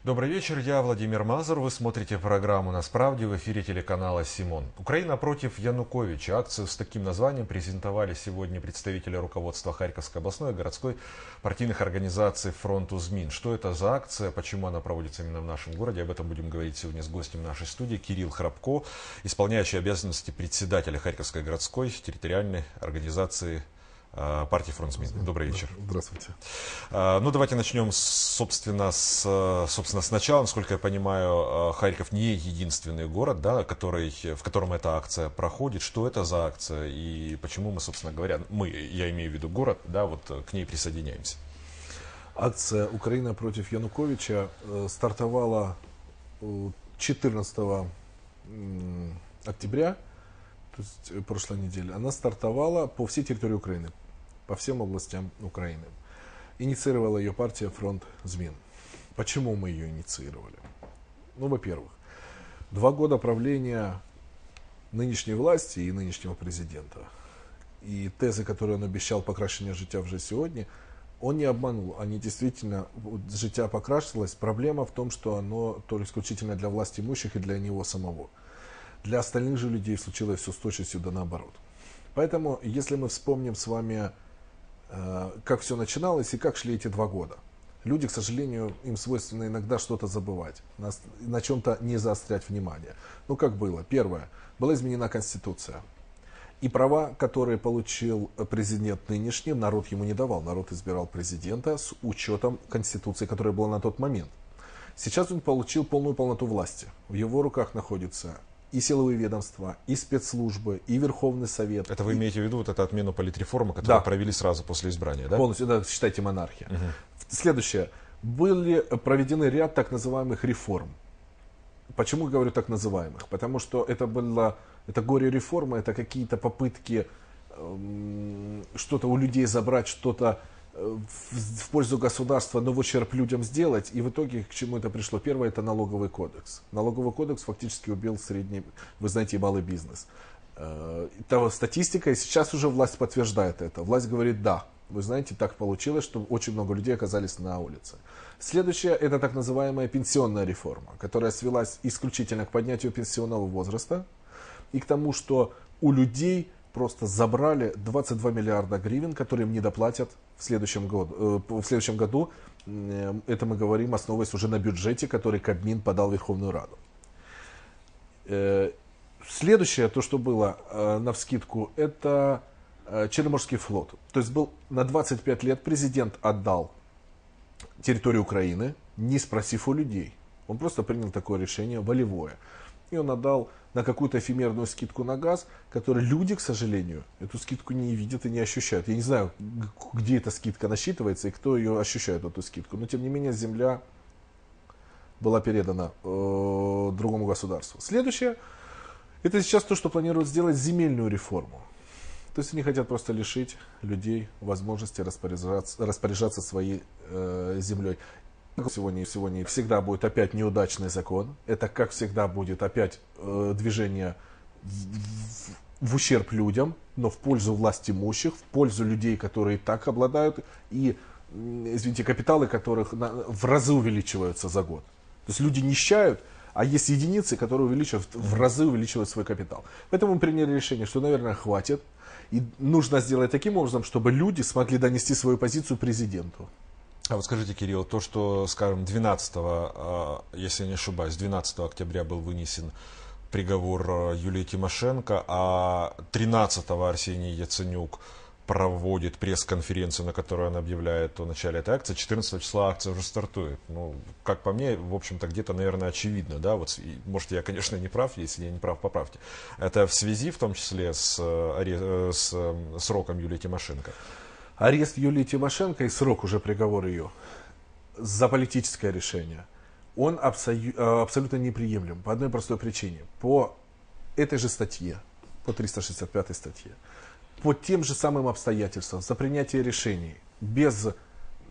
Добрый вечер, я Владимир Мазур. Вы смотрите программу «На справде» в эфире телеканала «Симон». Украина против Януковича. Акцию с таким названием презентовали сегодня представители руководства Харьковской областной и городской партийных организаций «Фронту ЗМИН». Что это за акция, почему она проводится именно в нашем городе? Об этом будем говорить сегодня с гостем нашей студии Кирилл Храбко, исполняющий обязанности председателя Харьковской городской территориальной организации партии «Фронт ЗМИН». Добрый вечер. Здравствуйте. Ну, давайте начнем, собственно, сначала. Насколько я понимаю, Харьков не единственный город, да, в котором эта акция проходит. Что это за акция и почему мы, собственно говоря, я имею в виду город, да, вот к ней присоединяемся? Акция «Украина против Януковича» стартовала 14 октября, то есть прошлой недели. Она стартовала по всей территории Украины, по всем областям Украины. Инициировала ее партия «Фронт ЗМИН». Почему мы ее инициировали? Ну, во-первых, 2 года правления нынешней власти и нынешнего президента. И тези, которые он обещал покращення життя вже сьогодні, он не обманул. Они действительно, життя покращилось. Проблема в том, что оно только исключительно для власть имущих и для него самого. Для остальных же людей случилось все с точностью да наоборот. Поэтому, если мы вспомним с вами, как все начиналось и как шли эти 2 года. Люди, к сожалению, им свойственно иногда что-то забывать, на чем-то не заострять внимание. Ну, как было? Первое. Была изменена Конституция. И права, которые получил президент нынешний, народ ему не давал. Народ избирал президента с учетом Конституции, которая была на тот момент. Сейчас он получил полную полноту власти. В его руках находятся и силовые ведомства, и спецслужбы, и Верховный Совет. Это вы имеете в виду вот эту отмену политреформы, которую провели сразу после избрания, да? Полностью, да, считайте, монархия. Следующее. Были проведены ряд так называемых реформ. Почему говорю так называемых? Потому что это горе-реформа, это какие-то попытки что-то у людей забрать, что-то в пользу государства, но в ущерб людям сделать. И в итоге к чему это пришло? Первое — это налоговый кодекс. Налоговый кодекс фактически убил средний, вы знаете, малый бизнес. Это статистика, и сейчас уже власть подтверждает это. Власть говорит: да, вы знаете, так получилось, что очень много людей оказались на улице. Следующее — это так называемая пенсионная реформа, которая свелась исключительно к поднятию пенсионного возраста и к тому, что у людей просто забрали 22 миллиарда гривен, которые им не доплатят в следующем году. Это мы говорим, основываясь уже на бюджете, который Кабмин подал в Верховную Раду. Следующее, то, что было навскидку, это Черноморский флот. То есть был на 25 лет президент отдал территорию Украины, не спросив у людей. Он просто принял такое решение волевое. И он отдал на какую-то эфемерную скидку на газ, которую люди, к сожалению, эту скидку не видят и не ощущают. Я не знаю, где эта скидка насчитывается и кто ее ощущает, эту скидку. Но, тем не менее, земля была передана другому государству. Следующее, это сейчас то, что планируют сделать земельную реформу. То есть они хотят просто лишить людей возможности распоряжаться своей землей. Сегодня всегда будет опять неудачный закон. Это, как всегда, будет опять движение в ущерб людям, но в пользу власть имущих, в пользу людей, которые и так обладают, и, извините, капиталы которых в разы увеличиваются за год. То есть люди нищают, а есть единицы, которые в разы увеличивают свой капитал. Поэтому мы приняли решение, что, наверное, хватит. И нужно сделать таким образом, чтобы люди смогли донести свою позицию президенту. А вот скажите, Кирилл, то, что, скажем, 12, если я не ошибаюсь, 12 октября был вынесен приговор Юлии Тимошенко, а 13 Арсений Яценюк проводит пресс-конференцию, на которой он объявляет о начале этой акции, 14 числа акция уже стартует. Ну, как по мне, в общем-то, где-то, наверное, очевидно, да, вот, может, я, конечно, не прав, если я не прав, поправьте. Это в связи, в том числе, с сроком Юлии Тимошенко? Арест Юлии Тимошенко и срок уже приговора ее за политическое решение, он абсолютно неприемлем по одной простой причине. По этой же статье, по 365 статье, по тем же самым обстоятельствам, за принятие решений без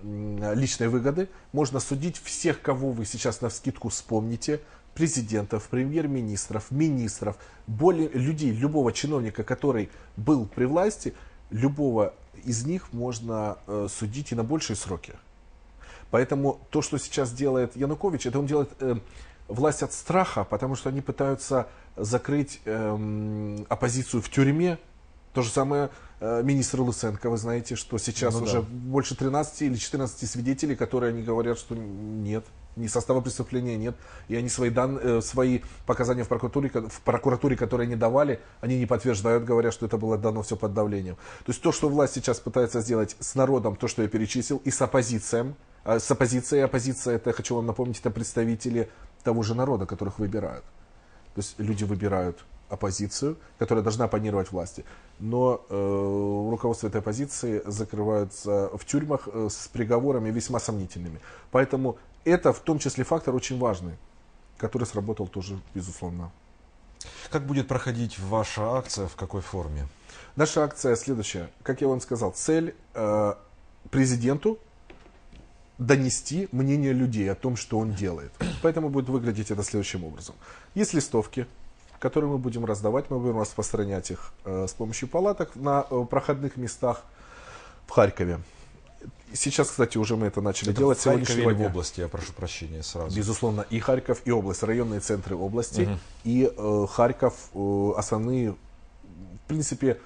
личной выгоды можно судить всех, кого вы сейчас навскидку вспомните: президентов, премьер-министров, министров, людей, любого чиновника, который был при власти, любого из них можно судить и на большие сроки. Поэтому то, что сейчас делает Янукович, это он делает власть от страха, потому что они пытаются закрыть оппозицию в тюрьме. То же самое министр Луценко, вы знаете, что сейчас уже больше 13 или 14 свидетелей, которые они говорят, что нет, ни состава преступления нет, и они свои показания в прокуратуре, которые они давали, они не подтверждают, говорят, что это было дано все под давлением. То есть то, что власть сейчас пытается сделать с народом, то, что я перечислил, и с оппозицией, оппозиция, это, хочу вам напомнить, это представители того же народа, которых выбирают. То есть люди выбирают оппозицию, которая должна оппонировать власти. Но руководство этой оппозиции закрываются в тюрьмах с приговорами весьма сомнительными. Поэтому это в том числе фактор очень важный, который сработал тоже, безусловно. Как будет проходить ваша акция, в какой форме? Наша акция следующая. Как я вам сказал, цель президенту донести мнение людей о том, что он делает. Поэтому будет выглядеть это следующим образом. Есть листовки, которые мы будем раздавать, мы будем распространять их с помощью палаток на проходных местах в Харькове. Сейчас, кстати, уже мы это начали делать. В Харькове или в области, я прошу прощения сразу. Безусловно, и Харьков, и область, районные центры области, и Харьков, основные, в принципе,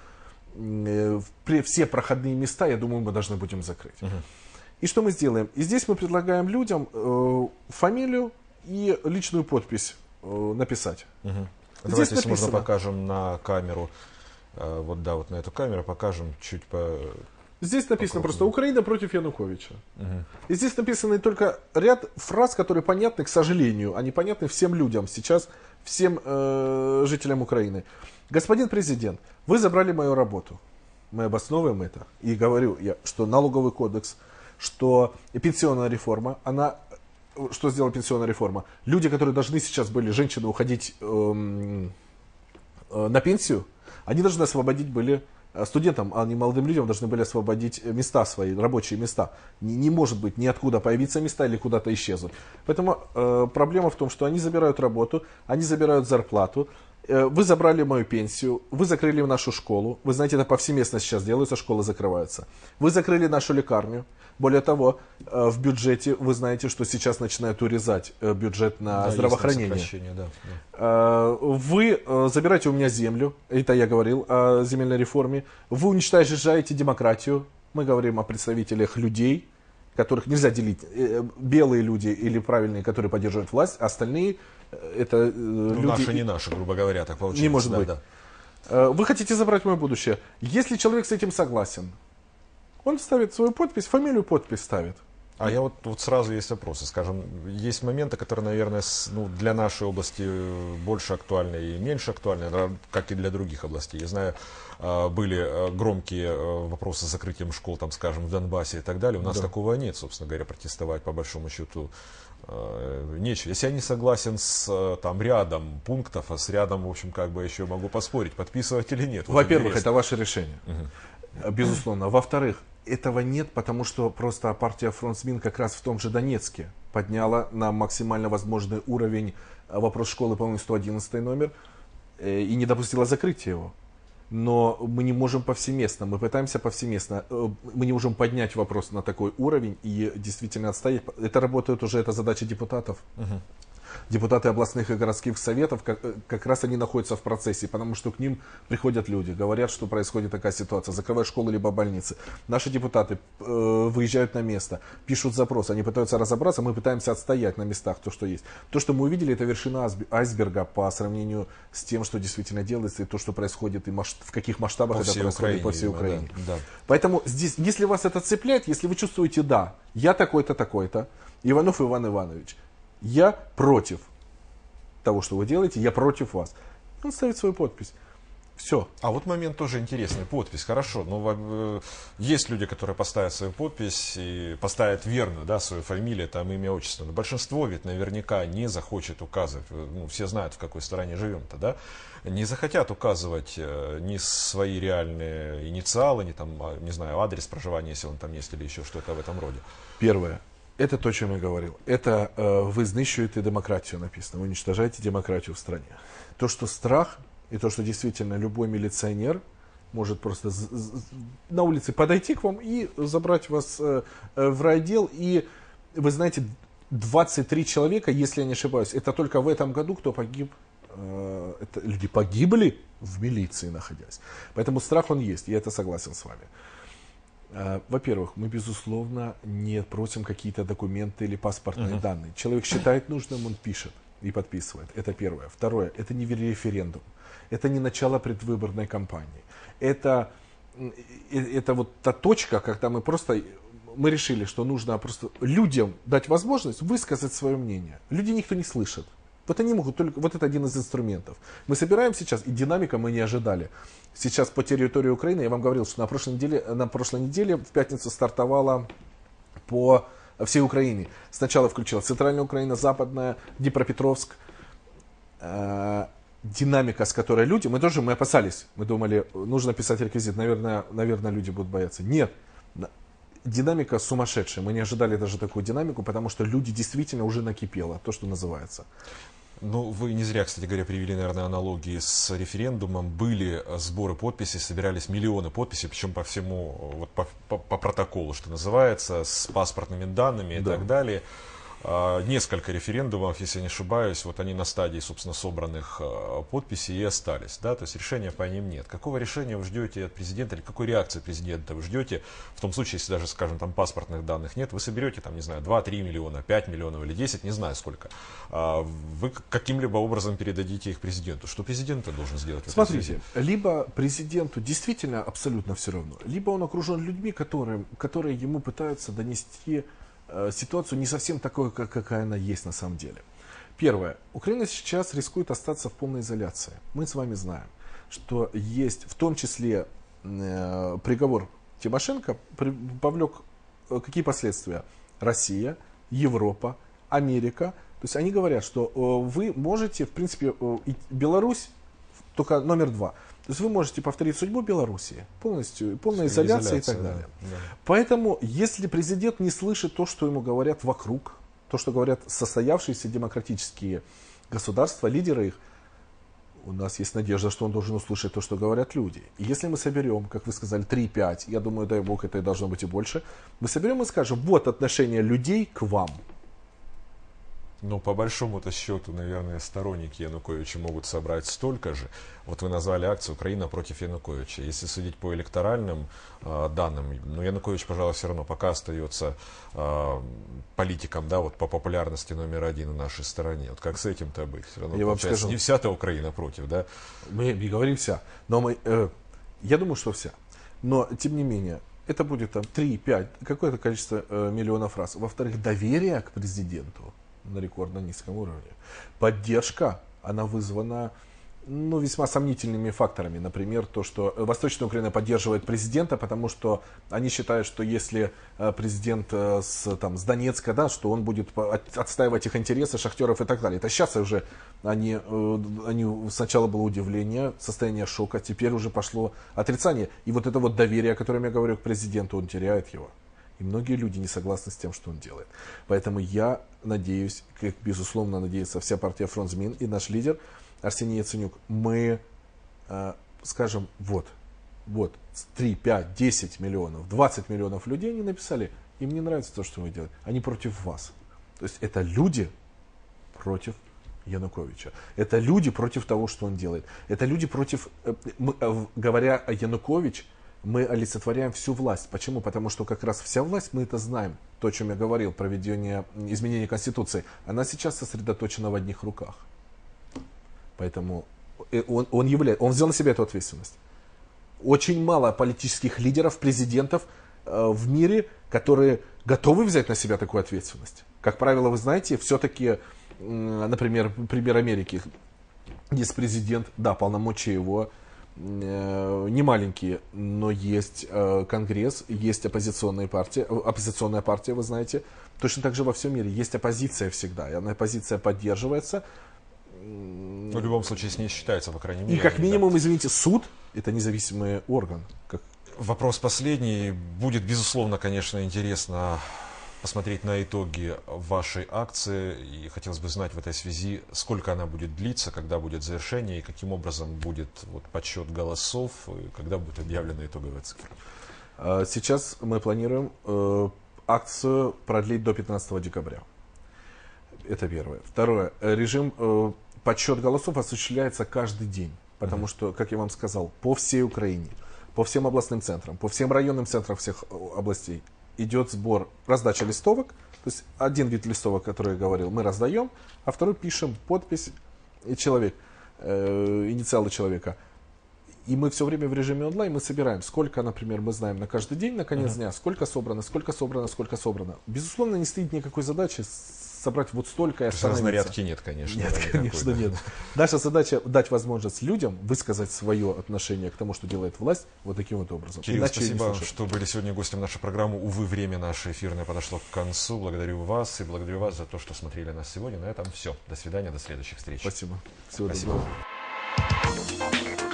все проходные места, я думаю, мы должны будем закрыть. И что мы сделаем? И здесь мы предлагаем людям фамилию и личную подпись написать. Давайте, если можно, покажем на камеру. Вот да, вот на эту камеру покажем чуть по... Здесь написано просто «Украина против Януковича». И здесь написаны только ряд фраз, которые понятны, к сожалению, они понятны всем людям сейчас, всем жителям Украины. Господин президент, вы забрали мою работу. Мы обосновываем это. И говорю я, что налоговый кодекс, что пенсионная реформа, что сделала пенсионная реформа? Люди, которые должны сейчас были, женщины, уходить на пенсию, они должны освободить были студентам, а не молодым людям должны были освободить места свои, рабочие места. Не может быть ниоткуда появиться места или куда-то исчезнуть. Поэтому проблема в том, что они забирают работу, они забирают зарплату. Вы забрали мою пенсию, вы закрыли нашу школу. Вы знаете, это повсеместно сейчас делается, школы закрываются. Вы закрыли нашу лекарню. Более того, в бюджете, вы знаете, что сейчас начинают урезать бюджет на здравоохранение. Вы забираете у меня землю, это я говорил о земельной реформе. Вы уничтожаете демократию. Мы говорим о представителях людей, которых нельзя делить. Белые люди или правильные, которые поддерживают власть, а остальные это люди... Наши, не наши, грубо говоря, так получается. Не может быть. Да. Вы хотите забрать мое будущее. Если человек с этим согласен, он ставит свою подпись, фамилию, подпись ставит. А я вот сразу есть вопросы. Скажем, есть моменты, которые, наверное, для нашей области больше актуальны и меньше актуальны, как и для других областей. Я знаю, были громкие вопросы с закрытием школ, там, скажем, в Донбассе и так далее. У нас такого нет, собственно говоря, протестовать по большому счету нечего. Если я не согласен с там рядом пунктов, а с рядом, в общем, как бы еще могу поспорить, подписывать или нет. Во-первых, это ваше решение. Безусловно. Во-вторых, этого нет, потому что просто партия Фронтсмин как раз в том же Донецке подняла на максимально возможный уровень вопрос школы, по-моему, 111 номер, и не допустила закрытия его. Но мы не можем повсеместно, мы пытаемся повсеместно, мы не можем поднять вопрос на такой уровень и действительно отстоять. Это работает уже, это задача депутатов. Депутаты областных и городских советов, как раз они находятся в процессе, потому что к ним приходят люди, говорят, что происходит такая ситуация, закрывают школы либо больницы. Наши депутаты выезжают на место, пишут запрос, они пытаются разобраться, мы пытаемся отстоять на местах то, что есть. То, что мы увидели, это вершина айсберга по сравнению с тем, что действительно делается, и то, что происходит, и в каких масштабах это происходит по всей Украине. Да. Поэтому здесь, если вас это цепляет, если вы чувствуете, да, я такой-то, такой-то, Иванов Иван Иванович, я против того, что вы делаете, я против вас. Он ставит свою подпись. Все. А вот момент тоже интересный. Подпись, хорошо. Но есть люди, которые поставят свою подпись и поставят верную, да, свою фамилию, там имя, отчество. Но большинство ведь наверняка не захочет указывать. Ну, все знают, в какой стране живем-то, да? Не захотят указывать ни свои реальные инициалы, ни там, не знаю, адрес проживания, если он там есть, или еще что-то в этом роде. Первое. Это то, о чем я говорил. Это вы знищуете демократию, написано. Вы уничтожаете демократию в стране. То, что страх, и то, что действительно любой милиционер может просто на улице подойти к вам и забрать вас в райотдел и Вы знаете, 23 человека, если я не ошибаюсь, это только в этом году, кто погиб. Это люди погибли в милиции, находясь. Поэтому страх он есть, я это согласен с вами. Во-первых, мы, безусловно, не просим какие-то документы или паспортные данные. Человек считает нужным, он пишет и подписывает. Это первое. Второе, это не референдум. Это не начало предвыборной кампании. Это вот та точка, когда мы решили, что нужно просто людям дать возможность высказать свое мнение. Люди никто не слышит. Вот они могут только, вот это один из инструментов. Мы собираем сейчас, и динамика мы не ожидали. Сейчас по территории Украины, я вам говорил, что на прошлой неделе в пятницу стартовала по всей Украине. Сначала включила Центральная Украина, Западная, Днепропетровск. Динамика, с которой люди, мы опасались, мы думали, нужно писать реквизит, наверное, люди будут бояться. Нет, динамика сумасшедшая, мы не ожидали даже такую динамику, потому что люди действительно уже накипело, то, что называется. Ну, вы не зря, кстати говоря, привели, наверное, аналогии с референдумом. Были сборы подписей, собирались миллионы подписей, причем по всему, вот по протоколу, что называется, с паспортными данными и так далее. Несколько референдумов, если не ошибаюсь, вот они на стадии, собственно, собранных подписей и остались, да, то есть решения по ним нет. Какого решения вы ждете от президента или какой реакции президента вы ждете в том случае, если даже, скажем, там паспортных данных нет, вы соберете, там, не знаю, 2-3 миллиона, 5 миллионов или 10, не знаю сколько, вы каким-либо образом передадите их президенту. Что президент должен сделать? Смотрите, либо президенту действительно абсолютно все равно, либо он окружен людьми, которые ему пытаются донести ситуацию не совсем такой, какая она есть на самом деле. Первое. Украина сейчас рискует остаться в полной изоляции. Мы с вами знаем, что есть в том числе приговор Тимошенко повлек какие последствия? Россия, Европа, Америка. То есть они говорят, что вы можете, в принципе, Беларусь только номер 2. То есть вы можете повторить судьбу Белоруссии, полная изоляция и так далее. Да. Поэтому, если президент не слышит то, что ему говорят вокруг, то, что говорят состоявшиеся демократические государства, лидеры их, у нас есть надежда, что он должен услышать то, что говорят люди. И если мы соберем, как вы сказали, 3-5, я думаю, дай бог, это и должно быть и больше, мы соберем и скажем, вот отношение людей к вам. Ну, по большому-то счету, наверное, сторонники Януковича могут собрать столько же. Вот вы назвали акцию «Украина против Януковича». Если судить по электоральным данным, ну, Янукович, пожалуй, все равно пока остается политиком, да, вот по популярности номер 1 в нашей стране. Вот как с этим-то быть? Все равно, я вам скажу, не вся-то Украина против, да? Мы не говорим вся, но я думаю, что вся. Но, тем не менее, это будет там 3-5, какое-то количество миллионов раз. Во-вторых, доверие к президенту на рекордно низком уровне. Поддержка, она вызвана весьма сомнительными факторами. Например, то, что Восточная Украина поддерживает президента, потому что они считают, что если президент с Донецка, да, что он будет отстаивать их интересы, шахтеров и так далее. Это сейчас уже они сначала было удивление, состояние шока, теперь уже пошло отрицание. И вот это вот доверие, о котором я говорю к президенту, он теряет его. И многие люди не согласны с тем, что он делает. Поэтому я надеюсь, как безусловно надеется вся партия Фронт Змін и наш лидер Арсений Яценюк, мы скажем, вот, 3, 5, 10 миллионов, 20 миллионов людей они написали, им не нравится то, что вы делаете, они против вас. То есть это люди против Януковича. Это люди против того, что он делает. Это люди против, говоря о Януковиче, мы олицетворяем всю власть. Почему? Потому что как раз вся власть, мы это знаем, то, о чем я говорил, проведение изменения Конституции, она сейчас сосредоточена в одних руках. Поэтому он взял на себя эту ответственность. Очень мало политических лидеров, президентов в мире, которые готовы взять на себя такую ответственность. Как правило, вы знаете, все-таки, например, пример Америки, есть президент, да, полномочия его не маленькие, но есть Конгресс, есть оппозиционная партия, вы знаете. Точно так же во всем мире есть оппозиция всегда, и она оппозиция поддерживается. В любом случае с ней считается, по крайней мере. И как минимум, да. Извините, суд — это независимый орган. Вопрос последний. Будет, безусловно, конечно, интересно посмотреть на итоги вашей акции. И хотелось бы знать в этой связи, сколько она будет длиться, когда будет завершение и каким образом будет подсчет голосов, и когда будет объявлена итоговая цифра. Сейчас мы планируем акцию продлить до 15 декабря. Это первое. Второе. Режим подсчет голосов осуществляется каждый день. Потому что, как я вам сказал, по всей Украине, по всем областным центрам, по всем районным центрам всех областей идет сбор, раздача листовок. То есть один вид листовок, который я говорил, мы раздаем, а второй пишем подпись и человек, инициалы человека. И мы все время в режиме онлайн, мы собираем, сколько, например, мы знаем на каждый день, на конец дня, сколько собрано, сколько собрано, сколько собрано. Безусловно, не стоит никакой задачи собрать вот столько и остановиться. Разнарядки нет, конечно. Нет, конечно, нет. Наша задача дать возможность людям высказать свое отношение к тому, что делает власть, вот таким вот образом. Кирилл, Иначе спасибо, что были сегодня гостем нашей программы. Увы, время наше эфирное подошло к концу. Благодарю вас и благодарю вас за то, что смотрели нас сегодня. На этом все. До свидания, до следующих встреч. Спасибо. Всего Спасибо. доброго.